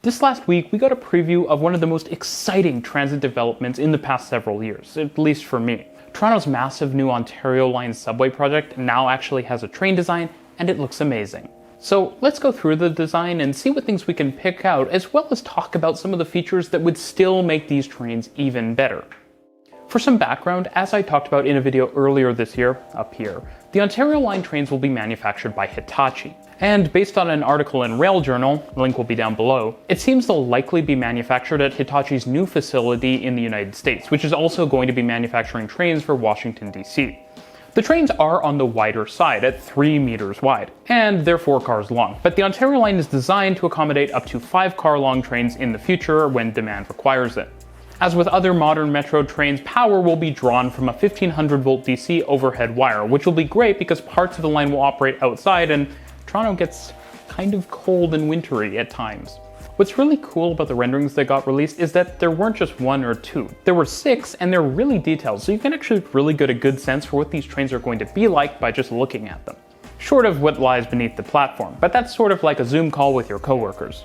This last week, we got a preview of one of the most exciting transit developments in the past several years, at least for me. Toronto's massive new Ontario Line subway project now actually has a train design, and it looks amazing. So let's go through the design and see what things we can pick out, as well as talk about some of the features that would still make these trains even better. For some background, as I talked about in a video earlier this year, up here, the Ontario Line trains will be manufactured by Hitachi. And based on an article in Rail Journal, link will be down below, it seems they'll likely be manufactured at Hitachi's new facility in the United States, which is also going to be manufacturing trains for Washington, D.C. The trains are on the wider side at 3 meters wide, and they're 4 cars long, but the Ontario Line is designed to accommodate up to 5-car long trains in the future when demand requires it. As with other modern metro trains, power will be drawn from a 1500 volt DC overhead wire, which will be great because parts of the line will operate outside and Toronto gets kind of cold and wintry at times. What's really cool about the renderings that got released is that there weren't just 1 or 2. There were 6, and they're really detailed, so you can actually really get a good sense for what these trains are going to be like by just looking at them. Short of what lies beneath the platform, but that's sort of like a Zoom call with your coworkers.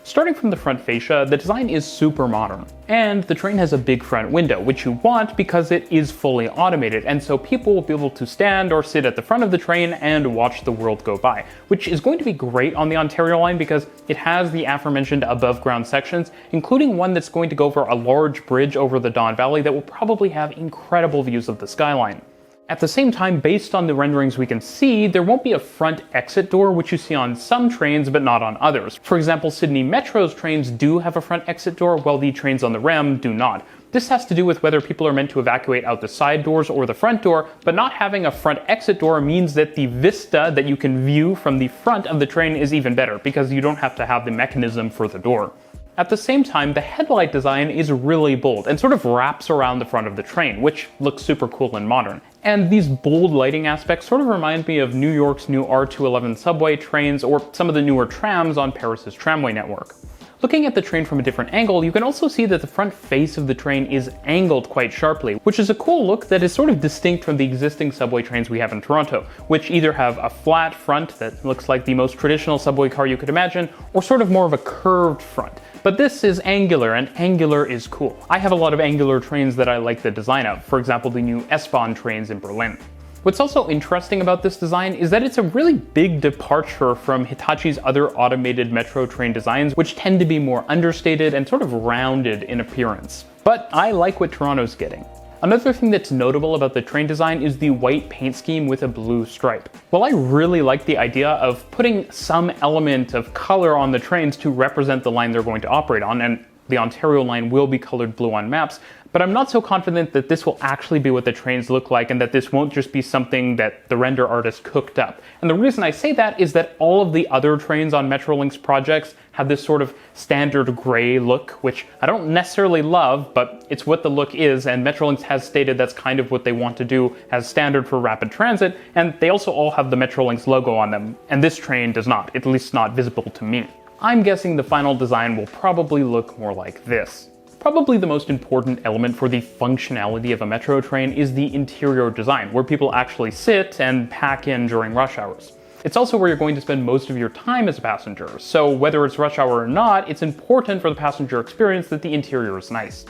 Starting from the front fascia, the design is super modern, and the train has a big front window, which you want because it is fully automated, and so people will be able to stand or sit at the front of the train and watch the world go by, which is going to be great on the Ontario Line because it has the aforementioned above ground sections, including one that's going to go over a large bridge over the Don Valley that will probably have incredible views of the skyline. At the same time, based on the renderings we can see, there won't be a front exit door, which you see on some trains but not on others. For example, Sydney Metro's trains do have a front exit door, while the trains on the REM do not. This has to do with whether people are meant to evacuate out the side doors or the front door, but not having a front exit door means that the vista that you can view from the front of the train is even better, because you don't have to have the mechanism for the door. At the same time, the headlight design is really bold and sort of wraps around the front of the train, which looks super cool and modern. And these bold lighting aspects sort of remind me of New York's new R211 subway trains or some of the newer trams on Paris's tramway network. Looking at the train from a different angle, you can also see that the front face of the train is angled quite sharply, which is a cool look that is sort of distinct from the existing subway trains we have in Toronto, which either have a flat front that looks like the most traditional subway car you could imagine, or sort of more of a curved front. But this is angular, and angular is cool. I have a lot of angular trains that I like the design of, for example the new S-Bahn trains in Berlin. What's also interesting about this design is that it's a really big departure from Hitachi's other automated metro train designs, which tend to be more understated and sort of rounded in appearance. But I like what Toronto's getting. Another thing that's notable about the train design is the white paint scheme with a blue stripe. While I really like the idea of putting some element of color on the trains to represent the line they're going to operate on, and the Ontario Line will be colored blue on maps, but I'm not so confident that this will actually be what the trains look like and that this won't just be something that the render artist cooked up. And the reason I say that is that all of the other trains on Metrolinx projects have this sort of standard gray look, which I don't necessarily love, but it's what the look is, and Metrolinx has stated that's kind of what they want to do as standard for rapid transit, and they also all have the Metrolinx logo on them, and this train does not, at least not visible to me. I'm guessing the final design will probably look more like this. Probably the most important element for the functionality of a metro train is the interior design, where people actually sit and pack in during rush hours. It's also where you're going to spend most of your time as a passenger, so whether it's rush hour or not, it's important for the passenger experience that the interior is nice.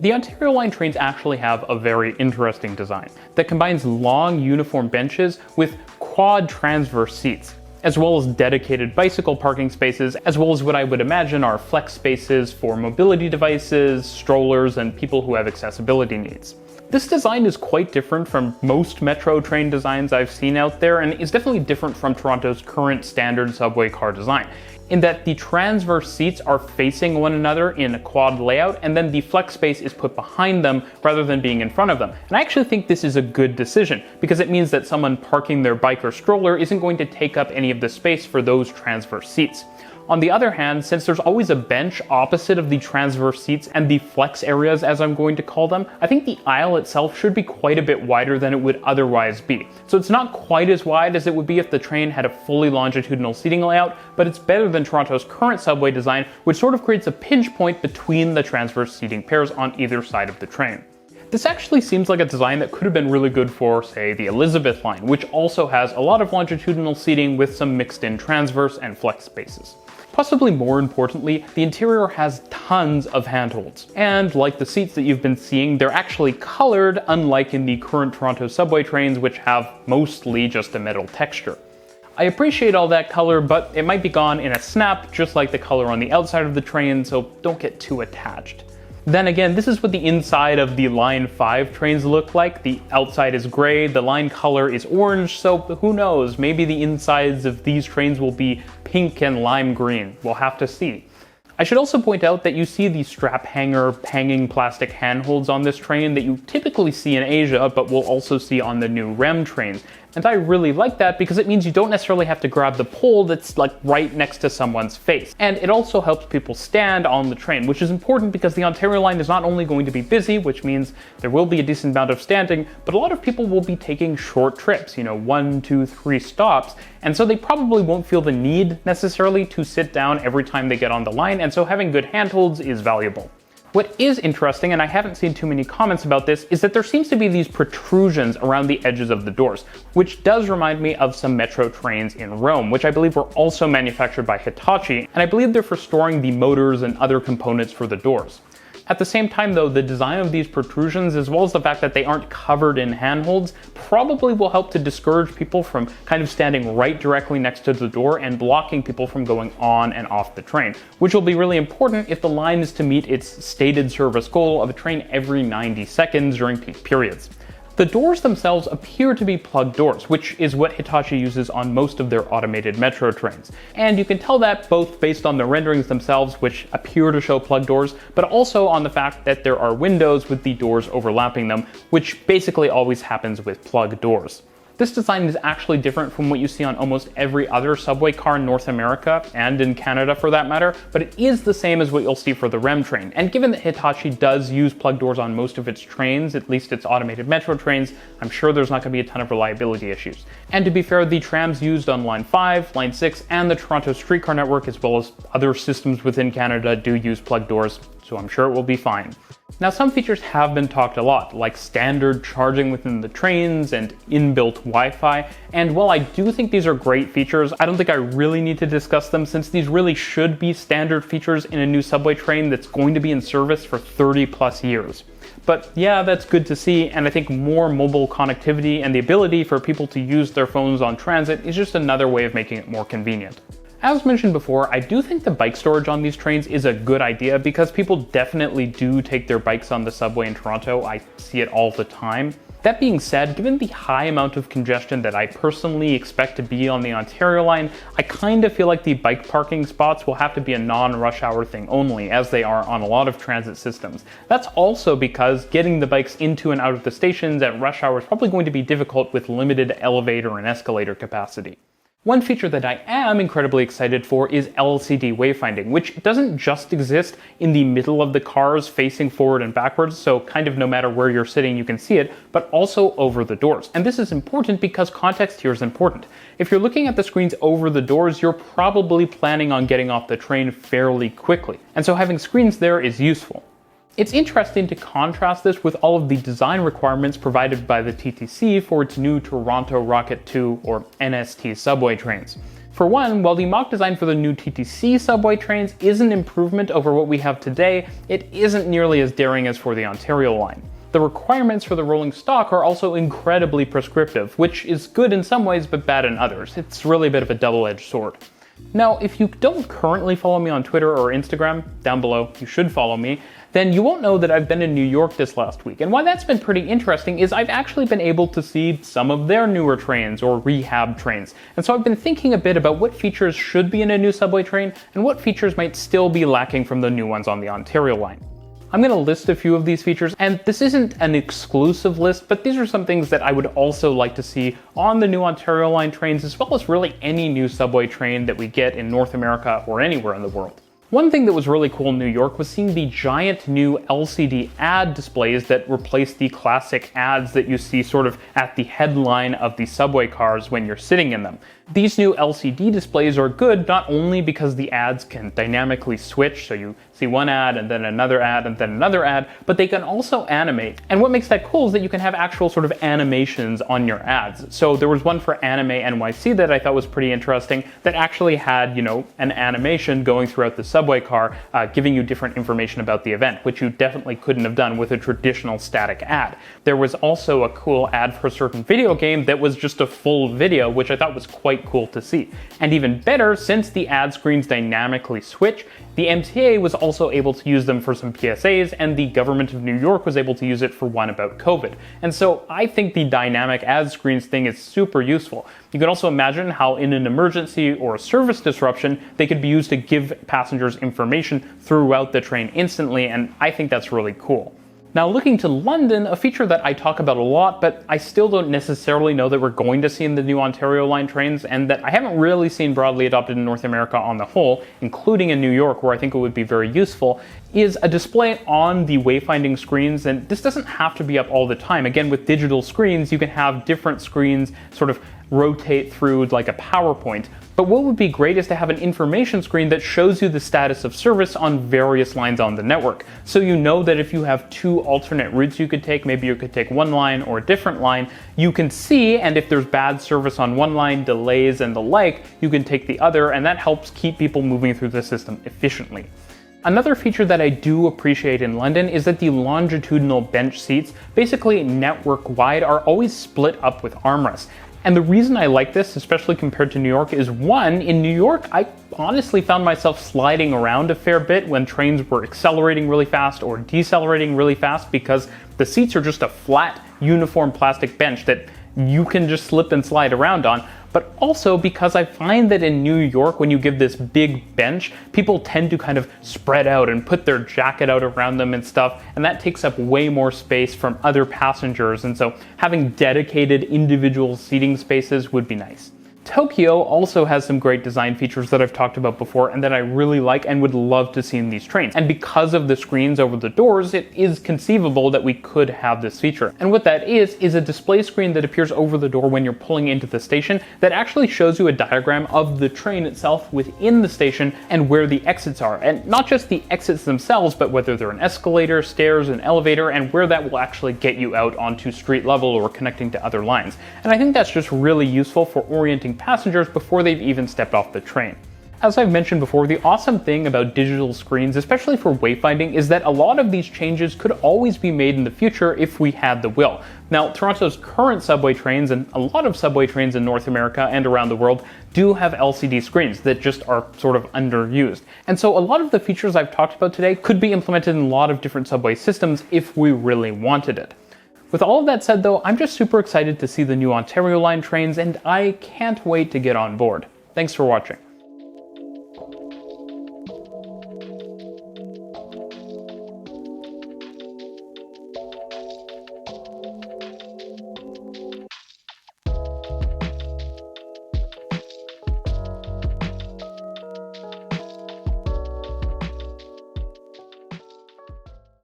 The Ontario Line trains actually have a very interesting design that combines long uniform benches with quad transverse seats, as well as dedicated bicycle parking spaces, as well as what I would imagine are flex spaces for mobility devices, strollers, and people who have accessibility needs. This design is quite different from most metro train designs I've seen out there, and is definitely different from Toronto's current standard subway car design, in that the transverse seats are facing one another in a quad layout, and then the flex space is put behind them rather than being in front of them. And I actually think this is a good decision, because it means that someone parking their bike or stroller isn't going to take up any of the space for those transverse seats. On the other hand, since there's always a bench opposite of the transverse seats and the flex areas, as I'm going to call them, I think the aisle itself should be quite a bit wider than it would otherwise be. So it's not quite as wide as it would be if the train had a fully longitudinal seating layout, but it's better than Toronto's current subway design, which sort of creates a pinch point between the transverse seating pairs on either side of the train. This actually seems like a design that could have been really good for, say, the Elizabeth line, which also has a lot of longitudinal seating with some mixed in transverse and flex spaces. Possibly more importantly, the interior has tons of handholds. And like the seats that you've been seeing, they're actually colored, unlike in the current Toronto subway trains, which have mostly just a metal texture. I appreciate all that color, but it might be gone in a snap, just like the color on the outside of the train, so don't get too attached. Then again, this is what the inside of the Line 5 trains look like. The outside is gray, the line color is orange, so who knows, maybe the insides of these trains will be pink and lime green. We'll have to see. I should also point out that you see the strap hanger hanging plastic handholds on this train that you typically see in Asia, but will also see on the new REM trains. And I really like that because it means you don't necessarily have to grab the pole that's like right next to someone's face. And it also helps people stand on the train, which is important because the Ontario line is not only going to be busy, which means there will be a decent amount of standing, but a lot of people will be taking short trips, 1, 2, 3 stops. And so they probably won't feel the need necessarily to sit down every time they get on the line. And so having good handholds is valuable. What is interesting, and I haven't seen too many comments about this, is that there seems to be these protrusions around the edges of the doors, which does remind me of some metro trains in Rome, which I believe were also manufactured by Hitachi, and I believe they're for storing the motors and other components for the doors. At the same time though, the design of these protrusions, as well as the fact that they aren't covered in handholds, probably will help to discourage people from kind of standing right directly next to the door and blocking people from going on and off the train, which will be really important if the line is to meet its stated service goal of a train every 90 seconds during peak periods. The doors themselves appear to be plug doors, which is what Hitachi uses on most of their automated metro trains. And you can tell that both based on the renderings themselves, which appear to show plug doors, but also on the fact that there are windows with the doors overlapping them, which basically always happens with plug doors. This design is actually different from what you see on almost every other subway car in North America, and in Canada for that matter, but it is the same as what you'll see for the REM train. And given that Hitachi does use plug doors on most of its trains, at least its automated metro trains, I'm sure there's not going to be a ton of reliability issues. And to be fair, the trams used on Line 5, Line 6, and the Toronto streetcar network, as well as other systems within Canada, do use plug doors, so I'm sure it will be fine. Now, some features have been talked a lot, like standard charging within the trains and inbuilt Wi-Fi, and while I do think these are great features, I don't think I really need to discuss them since these really should be standard features in a new subway train that's going to be in service for 30 plus years. But yeah, that's good to see, and I think more mobile connectivity and the ability for people to use their phones on transit is just another way of making it more convenient. As mentioned before, I do think the bike storage on these trains is a good idea because people definitely do take their bikes on the subway in Toronto. I see it all the time. That being said, given the high amount of congestion that I personally expect to be on the Ontario line, I kind of feel like the bike parking spots will have to be a non-rush hour thing only, as they are on a lot of transit systems. That's also because getting the bikes into and out of the stations at rush hour is probably going to be difficult with limited elevator and escalator capacity. One feature that I am incredibly excited for is LCD wayfinding, which doesn't just exist in the middle of the cars facing forward and backwards, so kind of no matter where you're sitting you can see it, but also over the doors. And this is important because context here is important. If you're looking at the screens over the doors, you're probably planning on getting off the train fairly quickly, and so having screens there is useful. It's interesting to contrast this with all of the design requirements provided by the TTC for its new Toronto Rocket 2 or NST subway trains. For one, while the mock design for the new TTC subway trains is an improvement over what we have today, it isn't nearly as daring as for the Ontario line. The requirements for the rolling stock are also incredibly prescriptive, which is good in some ways but bad in others. It's really a bit of a double-edged sword. Now, if you don't currently follow me on Twitter or Instagram, down below, you should follow me, then you won't know that I've been in New York this last week. And why that's been pretty interesting is I've actually been able to see some of their newer trains or rehab trains. And so I've been thinking a bit about what features should be in a new subway train and what features might still be lacking from the new ones on the Ontario line. I'm going to list a few of these features, and this isn't an exclusive list, but these are some things that I would also like to see on the new Ontario line trains, as well as really any new subway train that we get in North America or anywhere in the world. One thing that was really cool in New York was seeing the giant new LCD ad displays that replaced the classic ads that you see sort of at the headline of the subway cars when you're sitting in them. These new LCD displays are good not only because the ads can dynamically switch, so you see one ad and then another ad and then another ad, but they can also animate. And what makes that cool is that you can have actual sort of animations on your ads. So there was one for Anime NYC that I thought was pretty interesting that actually had, an animation going throughout the subway car, giving you different information about the event, which you definitely couldn't have done with a traditional static ad. There was also a cool ad for a certain video game that was just a full video, which I thought was quite cool to see. And even better, since the ad screens dynamically switch, the MTA was also able to use them for some PSAs, and the government of New York was able to use it for one about COVID. And so I think the dynamic ad screens thing is super useful. You can also imagine how in an emergency or a service disruption, they could be used to give passengers information throughout the train instantly, and I think that's really cool. Now, looking to London, a feature that I talk about a lot, but I still don't necessarily know that we're going to see in the new Ontario line trains, and that I haven't really seen broadly adopted in North America on the whole, including in New York, where I think it would be very useful, is a display on the wayfinding screens. And this doesn't have to be up all the time. Again, with digital screens, you can have different screens sort of rotate through like a PowerPoint. But what would be great is to have an information screen that shows you the status of service on various lines on the network. So you know that if you have two alternate routes you could take, maybe you could take one line or a different line, you can see, and if there's bad service on one line, delays and the like, you can take the other, and that helps keep people moving through the system efficiently. Another feature that I do appreciate in London is that the longitudinal bench seats, basically network-wide, are always split up with armrests. And the reason I like this, especially compared to New York, is one, in New York, I honestly found myself sliding around a fair bit when trains were accelerating really fast or decelerating really fast because the seats are just a flat, uniform plastic bench that you can just slip and slide around on. But also because I find that in New York, when you give this big bench, people tend to kind of spread out and put their jacket out around them and stuff, and that takes up way more space from other passengers, and so having dedicated individual seating spaces would be nice. Tokyo also has some great design features that I've talked about before and that I really like and would love to see in these trains. And because of the screens over the doors, it is conceivable that we could have this feature. And what that is a display screen that appears over the door when you're pulling into the station that actually shows you a diagram of the train itself within the station and where the exits are. And not just the exits themselves, but whether they're an escalator, stairs, an elevator, and where that will actually get you out onto street level or connecting to other lines. And I think that's just really useful for orienting passengers before they've even stepped off the train. As I've mentioned before, the awesome thing about digital screens, especially for wayfinding, is that a lot of these changes could always be made in the future if we had the will. Now, Toronto's current subway trains and a lot of subway trains in North America and around the world do have LCD screens that just are sort of underused. And so a lot of the features I've talked about today could be implemented in a lot of different subway systems if we really wanted it. With all of that said though, I'm just super excited to see the new Ontario line trains and I can't wait to get on board. Thanks for watching.